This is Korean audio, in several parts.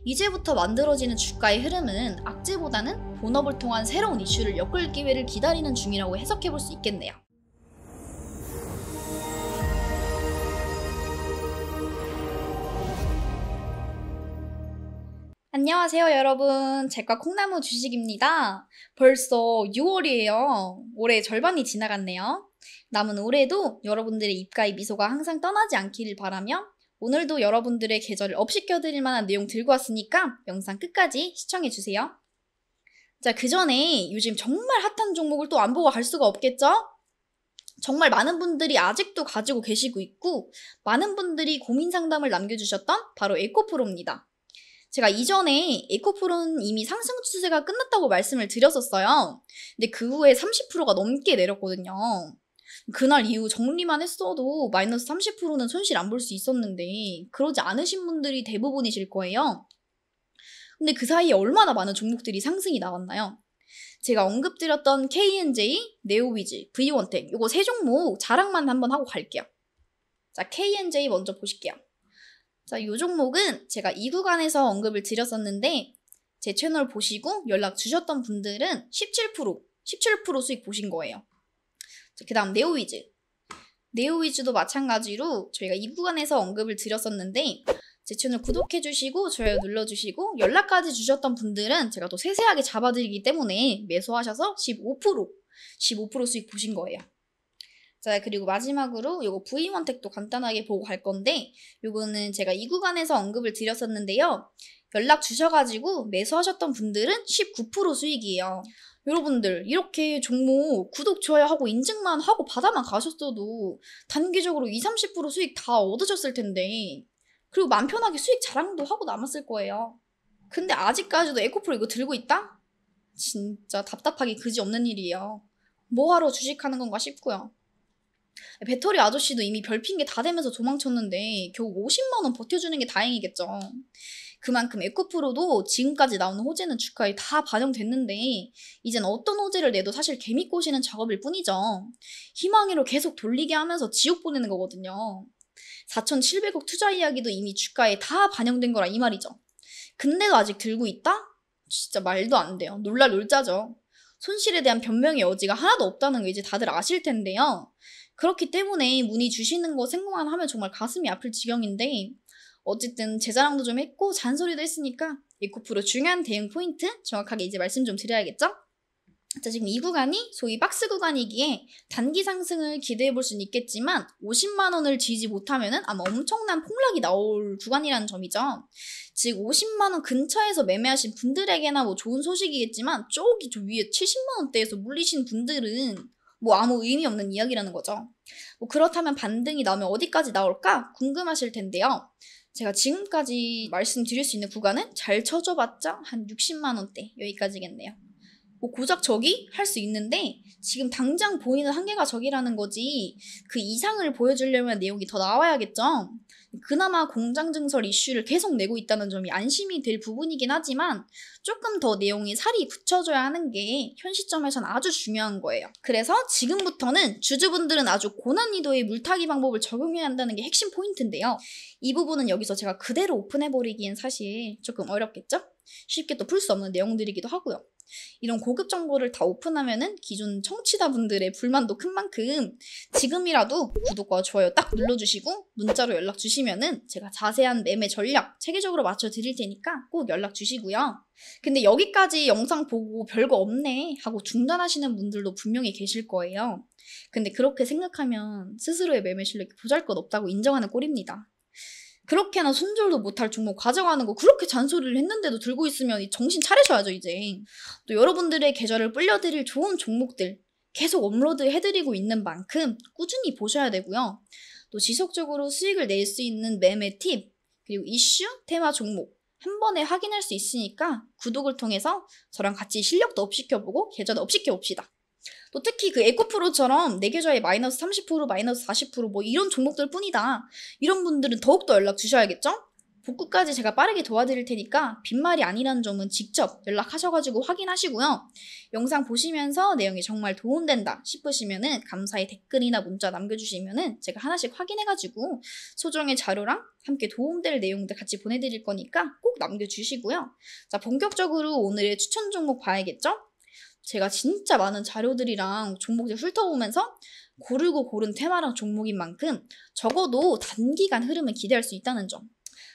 이제부터 만들어지는 주가의 흐름은 악재보다는 본업을 통한 새로운 이슈를 엮을 기회를 기다리는 중이라고 해석해볼 수 있겠네요. 안녕하세요 여러분, 제과 콩나무 주식입니다. 벌써 6월이에요. 올해 절반이 지나갔네요. 남은 올해도 여러분들의 입가의 미소가 항상 떠나지 않기를 바라며 오늘도 여러분들의 계절을 업시켜드릴 만한 내용 들고 왔으니까 영상 끝까지 시청해주세요. 자, 그 전에 요즘 정말 핫한 종목을 또 안 보고 갈 수가 없겠죠? 정말 많은 분들이 아직도 가지고 계시고 있고 많은 분들이 고민 상담을 남겨주셨던 바로 에코프로입니다. 제가 이전에 에코프로는 이미 상승 추세가 끝났다고 말씀을 드렸었어요. 근데 그 후에 30%가 넘게 내렸거든요. 그날 이후 정리만 했어도 마이너스 30%는 손실 안 볼 수 있었는데 그러지 않으신 분들이 대부분이실 거예요. 근데 그 사이에 얼마나 많은 종목들이 상승이 나왔나요? 제가 언급드렸던 KNJ, 네오위즈, V원텍 이거 세 종목 자랑만 한번 하고 갈게요. 자, KNJ 먼저 보실게요. 자, 이 종목은 제가 이 구간에서 언급을 드렸었는데 제 채널 보시고 연락 주셨던 분들은 17% 수익 보신 거예요. 그 다음 네오위즈. 네오위즈도 마찬가지로 저희가 이 구간에서 언급을 드렸었는데 제 채널 구독해주시고 좋아요 눌러주시고 연락까지 주셨던 분들은 제가 또 세세하게 잡아드리기 때문에 매수하셔서 15% 수익 보신 거예요. 자, 그리고 마지막으로 요거 V원텍도 간단하게 보고 갈 건데 요거는 제가 이 구간에서 언급을 드렸었는데요. 연락 주셔가지고 매수하셨던 분들은 19% 수익이에요. 여러분들 이렇게 종목 구독, 좋아요 하고 인증만 하고 받아만 가셨어도 단기적으로 20-30% 수익 다 얻으셨을 텐데 그리고 맘 편하게 수익 자랑도 하고 남았을 거예요. 근데 아직까지도 에코프로 이거 들고 있다? 진짜 답답하기 그지없는 일이에요. 뭐하러 주식하는 건가 싶고요. 배터리 아저씨도 이미 별핑계 다 되면서 도망쳤는데 겨우 50만원 버텨주는 게 다행이겠죠. 그만큼 에코프로도 지금까지 나오는 호재는 주가에 다 반영됐는데 이젠 어떤 호재를 내도 사실 개미 꼬시는 작업일 뿐이죠. 희망으로 계속 돌리게 하면서 지옥 보내는 거거든요. 4,700억 투자 이야기도 이미 주가에 다 반영된 거라 이 말이죠. 근데도 아직 들고 있다? 진짜 말도 안 돼요. 놀자죠. 손실에 대한 변명의 여지가 하나도 없다는 거 이제 다들 아실 텐데요. 그렇기 때문에 문의 주시는 거 생각만 하면 정말 가슴이 아플 지경인데 어쨌든 제 자랑도 좀 했고 잔소리도 했으니까 에코프로 중요한 대응 포인트 정확하게 이제 말씀 좀 드려야겠죠? 자, 지금 이 구간이 소위 박스 구간이기에 단기 상승을 기대해 볼 수는 있겠지만 50만원을 지지 못하면은 아마 엄청난 폭락이 나올 구간이라는 점이죠. 즉 50만원 근처에서 매매하신 분들에게나 뭐 좋은 소식이겠지만 저기 저 위에 70만원대에서 물리신 분들은 뭐 아무 의미 없는 이야기라는 거죠. 뭐 그렇다면 반등이 나오면 어디까지 나올까 궁금하실 텐데요. 제가 지금까지 말씀드릴 수 있는 구간은 잘 쳐줘봤자 한 60만원대 여기까지겠네요. 뭐 고작 저기 할 수 있는데 지금 당장 보이는 한계가 저기라는 거지 그 이상을 보여주려면 내용이 더 나와야겠죠. 그나마 공장증설 이슈를 계속 내고 있다는 점이 안심이 될 부분이긴 하지만 조금 더 내용이 살이 붙여줘야 하는 게 현 시점에선 아주 중요한 거예요. 그래서 지금부터는 주주분들은 아주 고난이도의 물타기 방법을 적용해야 한다는 게 핵심 포인트인데요. 이 부분은 여기서 제가 그대로 오픈해버리기엔 사실 조금 어렵겠죠? 쉽게 또 풀 수 없는 내용들이기도 하고요. 이런 고급 정보를 다 오픈하면은 기존 청취자분들의 불만도 큰 만큼 지금이라도 구독과 좋아요 딱 눌러주시고 문자로 연락 주시면은 제가 자세한 매매 전략 체계적으로 맞춰 드릴 테니까 꼭 연락 주시고요. 근데 여기까지 영상 보고 별거 없네 하고 중단하시는 분들도 분명히 계실 거예요. 근데 그렇게 생각하면 스스로의 매매 실력이 보잘것없다고 인정하는 꼴입니다. 그렇게나 손절도 못할 종목 가져가는 거 그렇게 잔소리를 했는데도 들고 있으면 정신 차리셔야죠 이제. 또 여러분들의 계좌를 불려드릴 좋은 종목들 계속 업로드 해드리고 있는 만큼 꾸준히 보셔야 되고요. 또 지속적으로 수익을 낼 수 있는 매매 팁 그리고 이슈, 테마 종목 한 번에 확인할 수 있으니까 구독을 통해서 저랑 같이 실력도 업시켜보고 계좌도 업시켜봅시다. 또 특히 그 에코프로처럼 내 계좌에 마이너스 30%, 마이너스 40% 뭐 이런 종목들 뿐이다. 이런 분들은 더욱더 연락 주셔야겠죠? 복구까지 제가 빠르게 도와드릴 테니까 빈말이 아니라는 점은 직접 연락하셔가지고 확인하시고요. 영상 보시면서 내용이 정말 도움된다 싶으시면은 감사의 댓글이나 문자 남겨주시면은 제가 하나씩 확인해가지고 소정의 자료랑 함께 도움될 내용들 같이 보내드릴 거니까 꼭 남겨주시고요. 자, 본격적으로 오늘의 추천 종목 봐야겠죠? 제가 진짜 많은 자료들이랑 종목들 훑어보면서 고르고 고른 테마랑 종목인 만큼 적어도 단기간 흐름을 기대할 수 있다는 점.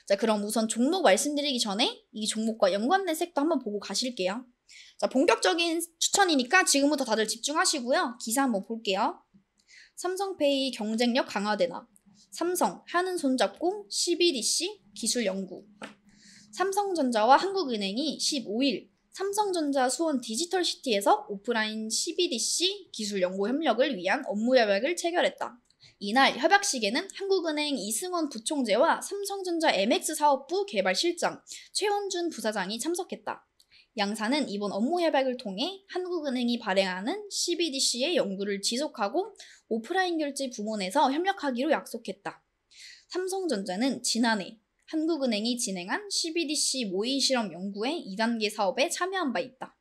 자, 그럼 우선 종목 말씀드리기 전에 이 종목과 연관된 섹터 한번 보고 가실게요. 자, 본격적인 추천이니까 지금부터 다들 집중하시고요. 기사 한번 볼게요. 삼성페이 경쟁력 강화되나? 삼성, 한은 손잡고 CBDC 기술 연구. 삼성전자와 한국은행이 15일 삼성전자 수원 디지털시티에서 오프라인 CBDC 기술 연구 협력을 위한 업무 협약을 체결했다. 이날 협약식에는 한국은행 이승원 부총재와 삼성전자 MX 사업부 개발실장 최원준 부사장이 참석했다. 양사는 이번 업무 협약을 통해 한국은행이 발행하는 CBDC의 연구를 지속하고 오프라인 결제 부문에서 협력하기로 약속했다. 삼성전자는 지난해 한국은행이 진행한 CBDC 모의 실험 연구의 2단계 사업에 참여한 바 있다.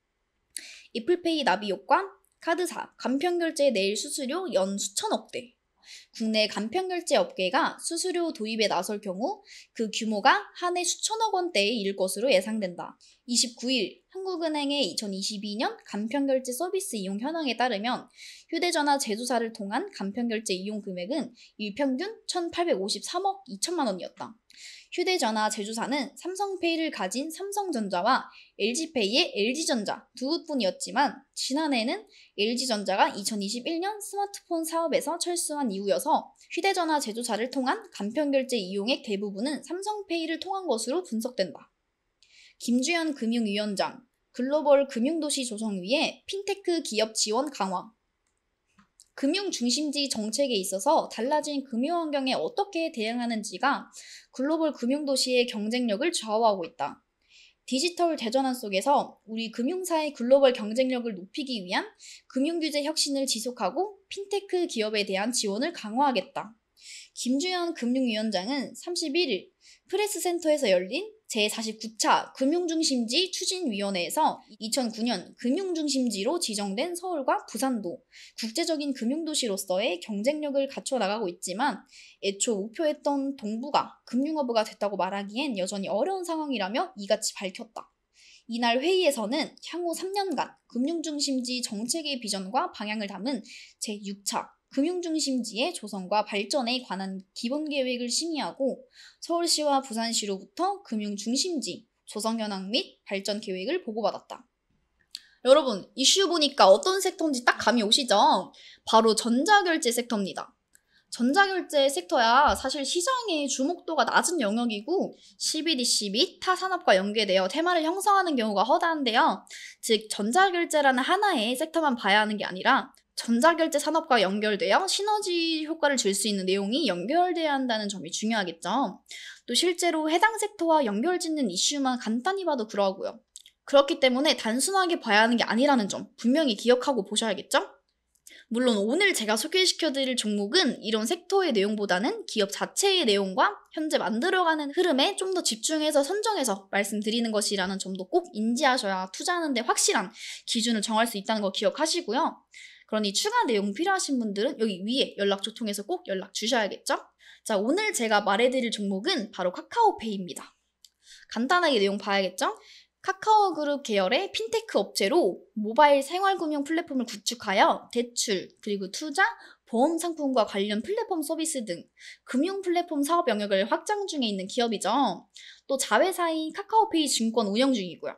애플페이 나비 효과, 카드사, 간편결제 내일 수수료 연 수천억대. 국내 간편결제 업계가 수수료 도입에 나설 경우 그 규모가 한 해 수천억 원대에 이를 것으로 예상된다. 29일 한국은행의 2022년 간편결제 서비스 이용 현황에 따르면 휴대전화 제조사를 통한 간편결제 이용 금액은 일평균 1,853억 2천만 원이었다. 휴대전화 제조사는 삼성페이를 가진 삼성전자와 LG페이의 LG전자 두 곳뿐이었지만 지난해에는 LG전자가 2021년 스마트폰 사업에서 철수한 이후여서 휴대전화 제조사를 통한 간편결제 이용액 대부분은 삼성페이를 통한 것으로 분석된다. 김주현 금융위원장, 글로벌 금융도시 조성 위해 핀테크 기업 지원 강화. 금융 중심지 정책에 있어서 달라진 금융 환경에 어떻게 대응하는지가 글로벌 금융도시의 경쟁력을 좌우하고 있다. 디지털 대전환 속에서 우리 금융사의 글로벌 경쟁력을 높이기 위한 금융규제 혁신을 지속하고 핀테크 기업에 대한 지원을 강화하겠다. 김주현 금융위원장은 31일 프레스센터에서 열린 제49차 금융중심지 추진위원회에서 2009년 금융중심지로 지정된 서울과 부산도 국제적인 금융도시로서의 경쟁력을 갖춰나가고 있지만 애초 목표했던 동부가 금융허브가 됐다고 말하기엔 여전히 어려운 상황이라며 이같이 밝혔다. 이날 회의에서는 향후 3년간 금융중심지 정책의 비전과 방향을 담은 제6차 금융중심지의 조성과 발전에 관한 기본계획을 심의하고 서울시와 부산시로부터 금융중심지 조성 현황 및 발전 계획을 보고받았다. 여러분, 이슈 보니까 어떤 섹터인지 딱 감이 오시죠? 바로 전자결제 섹터입니다. 전자결제 섹터야 사실 시장의 주목도가 낮은 영역이고 CBDC 및 타 산업과 연계되어 테마를 형성하는 경우가 허다한데요. 즉 전자결제라는 하나의 섹터만 봐야 하는 게 아니라 전자결제 산업과 연결되어 시너지 효과를 줄 수 있는 내용이 연결돼야 한다는 점이 중요하겠죠. 또 실제로 해당 섹터와 연결짓는 이슈만 간단히 봐도 그러하고요. 그렇기 때문에 단순하게 봐야 하는 게 아니라는 점 분명히 기억하고 보셔야겠죠? 물론 오늘 제가 소개시켜드릴 종목은 이런 섹터의 내용보다는 기업 자체의 내용과 현재 만들어가는 흐름에 좀 더 집중해서 선정해서 말씀드리는 것이라는 점도 꼭 인지하셔야 투자하는 데 확실한 기준을 정할 수 있다는 거 기억하시고요. 그러니 추가 내용 필요하신 분들은 여기 위에 연락처 통해서 꼭 연락 주셔야겠죠? 자, 오늘 제가 말해드릴 종목은 바로 카카오페이입니다. 간단하게 내용 봐야겠죠? 카카오그룹 계열의 핀테크 업체로 모바일 생활금융 플랫폼을 구축하여 대출, 그리고 투자, 보험 상품과 관련 플랫폼 서비스 등 금융 플랫폼 사업 영역을 확장 중에 있는 기업이죠. 또 자회사인 카카오페이 증권 운영 중이고요.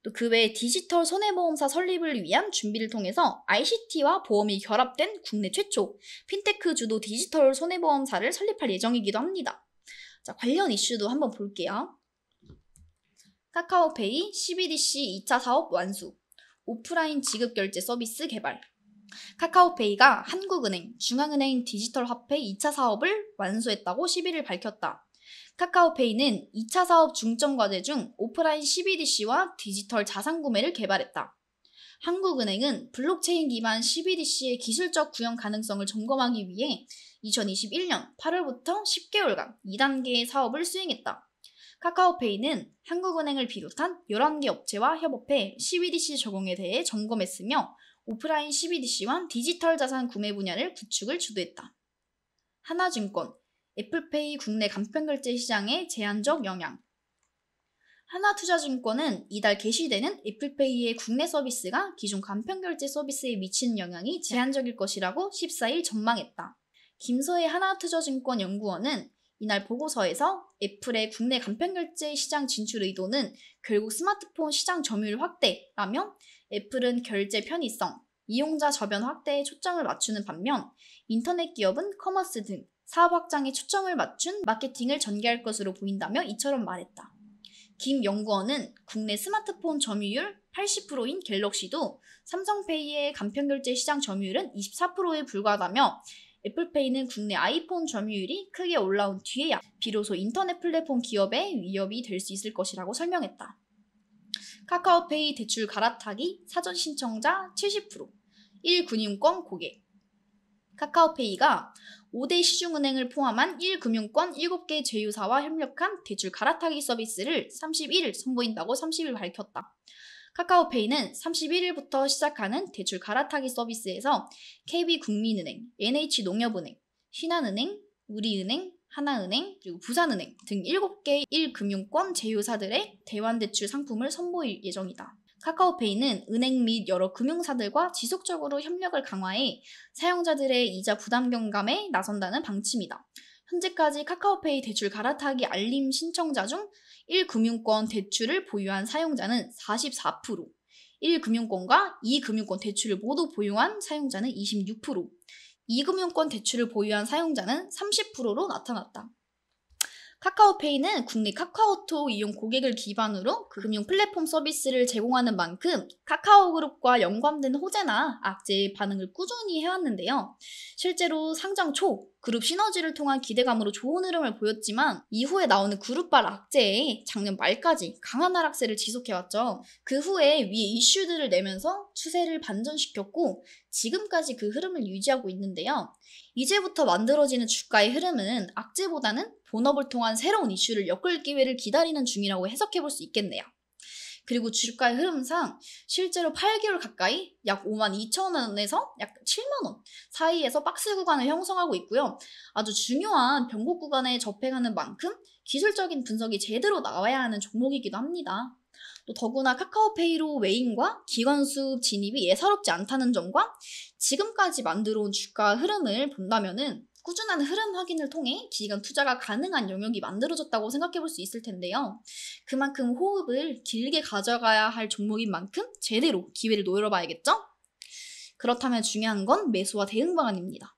또 그 외에 디지털 손해보험사 설립을 위한 준비를 통해서 ICT와 보험이 결합된 국내 최초 핀테크 주도 디지털 손해보험사를 설립할 예정이기도 합니다. 자, 관련 이슈도 한번 볼게요. 카카오페이 CBDC 2차 사업 완수, 오프라인 지급결제 서비스 개발. 카카오페이가 한국은행, 중앙은행 디지털 화폐 2차 사업을 완수했다고 11일 밝혔다. 카카오페이는 2차 사업 중점 과제 중 오프라인 CBDC와 디지털 자산 구매를 개발했다. 한국은행은 블록체인 기반 CBDC의 기술적 구현 가능성을 점검하기 위해 2021년 8월부터 10개월간 2단계의 사업을 수행했다. 카카오페이는 한국은행을 비롯한 11개 업체와 협업해 CBDC 적용에 대해 점검했으며 오프라인 CBDC와 디지털 자산 구매 분야를 구축을 주도했다. 하나증권, 애플페이 국내 간편결제 시장에 제한적 영향. 하나투자증권은 이달 개시되는 애플페이의 국내 서비스가 기존 간편결제 서비스에 미치는 영향이 제한적일 것이라고 14일 전망했다. 김서혜 하나투자증권 연구원은 이날 보고서에서 애플의 국내 간편결제 시장 진출 의도는 결국 스마트폰 시장 점유율 확대라며 애플은 결제 편의성, 이용자 저변 확대에 초점을 맞추는 반면 인터넷 기업은 커머스 등 사업 확장에 초점을 맞춘 마케팅을 전개할 것으로 보인다며 이처럼 말했다. 김 연구원은 국내 스마트폰 점유율 80%인 갤럭시도 삼성페이의 간편결제 시장 점유율은 24%에 불과하다며 애플페이는 국내 아이폰 점유율이 크게 올라온 뒤에야 비로소 인터넷 플랫폼 기업의 위협이 될 수 있을 것이라고 설명했다. 카카오페이 대출 갈아타기 사전 신청자 70%, 1금융권 고객. 카카오페이가 5대 시중은행을 포함한 1금융권 7개 제휴사와 협력한 대출 갈아타기 서비스를 31일 선보인다고 30일 밝혔다. 카카오페이는 31일부터 시작하는 대출 갈아타기 서비스에서 KB국민은행, NH농협은행, 신한은행, 우리은행, 하나은행, 그리고 부산은행 등 7개 1금융권 제휴사들의 대환대출 상품을 선보일 예정이다. 카카오페이는 은행 및 여러 금융사들과 지속적으로 협력을 강화해 사용자들의 이자 부담 경감에 나선다는 방침이다. 현재까지 카카오페이 대출 갈아타기 알림 신청자 중 1금융권 대출을 보유한 사용자는 44%, 1금융권과 2금융권 대출을 모두 보유한 사용자는 26%, 2금융권 대출을 보유한 사용자는 30%로 나타났다. 카카오페이는 국내 카카오톡 이용 고객을 기반으로 금융 플랫폼 서비스를 제공하는 만큼 카카오그룹과 연관된 호재나 악재의 반응을 꾸준히 해왔는데요. 실제로 상장 초 그룹 시너지를 통한 기대감으로 좋은 흐름을 보였지만 이후에 나오는 그룹발 악재에 작년 말까지 강한 하락세를 지속해왔죠. 그 후에 위에 이슈들을 내면서 추세를 반전시켰고 지금까지 그 흐름을 유지하고 있는데요. 이제부터 만들어지는 주가의 흐름은 악재보다는 본업을 통한 새로운 이슈를 엮을 기회를 기다리는 중이라고 해석해볼 수 있겠네요. 그리고 주가의 흐름상 실제로 8개월 가까이 약 52,000원에서 약 7만원 사이에서 박스 구간을 형성하고 있고요. 아주 중요한 변곡 구간에 접해가는 만큼 기술적인 분석이 제대로 나와야 하는 종목이기도 합니다. 또 더구나 카카오페이로 외인과 기관 수급 진입이 예사롭지 않다는 점과 지금까지 만들어온 주가 흐름을 본다면은 꾸준한 흐름 확인을 통해 기관 투자가 가능한 영역이 만들어졌다고 생각해 볼 수 있을 텐데요. 그만큼 호흡을 길게 가져가야 할 종목인 만큼 제대로 기회를 노려봐야겠죠? 그렇다면 중요한 건 매수와 대응 방안입니다.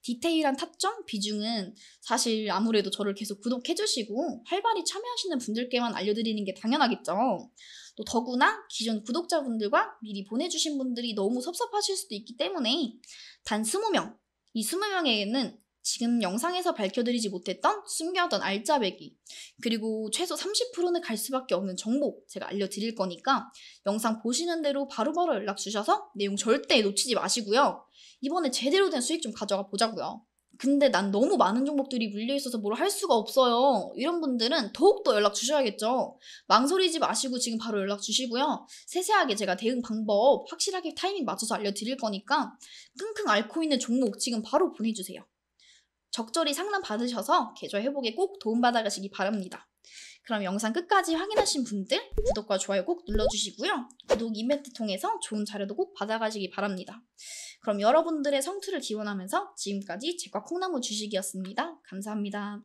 디테일한 타점, 비중은 사실 아무래도 저를 계속 구독해주시고 활발히 참여하시는 분들께만 알려드리는 게 당연하겠죠. 또 더구나 기존 구독자분들과 미리 보내주신 분들이 너무 섭섭하실 수도 있기 때문에 단 20명, 이 20명에게는 지금 영상에서 밝혀드리지 못했던 숨겨둔 알짜배기 그리고 최소 30%는 갈 수밖에 없는 정보 제가 알려드릴 거니까 영상 보시는 대로 바로바로 연락 주셔서 내용 절대 놓치지 마시고요. 이번에 제대로 된 수익 좀 가져가 보자고요. 근데 난 너무 많은 종목들이 물려있어서 뭘 할 수가 없어요. 이런 분들은 더욱더 연락 주셔야겠죠. 망설이지 마시고 지금 바로 연락 주시고요. 세세하게 제가 대응 방법 확실하게 타이밍 맞춰서 알려드릴 거니까 끙끙 앓고 있는 종목 지금 바로 보내주세요. 적절히 상담 받으셔서 계좌 회복에 꼭 도움받아가시기 바랍니다. 그럼 영상 끝까지 확인하신 분들 구독과 좋아요 꼭 눌러주시고요. 구독 이벤트 통해서 좋은 자료도 꼭 받아가시기 바랍니다. 그럼 여러분들의 성투를 기원하면서 지금까지 제과 콩나무 주식이었습니다. 감사합니다.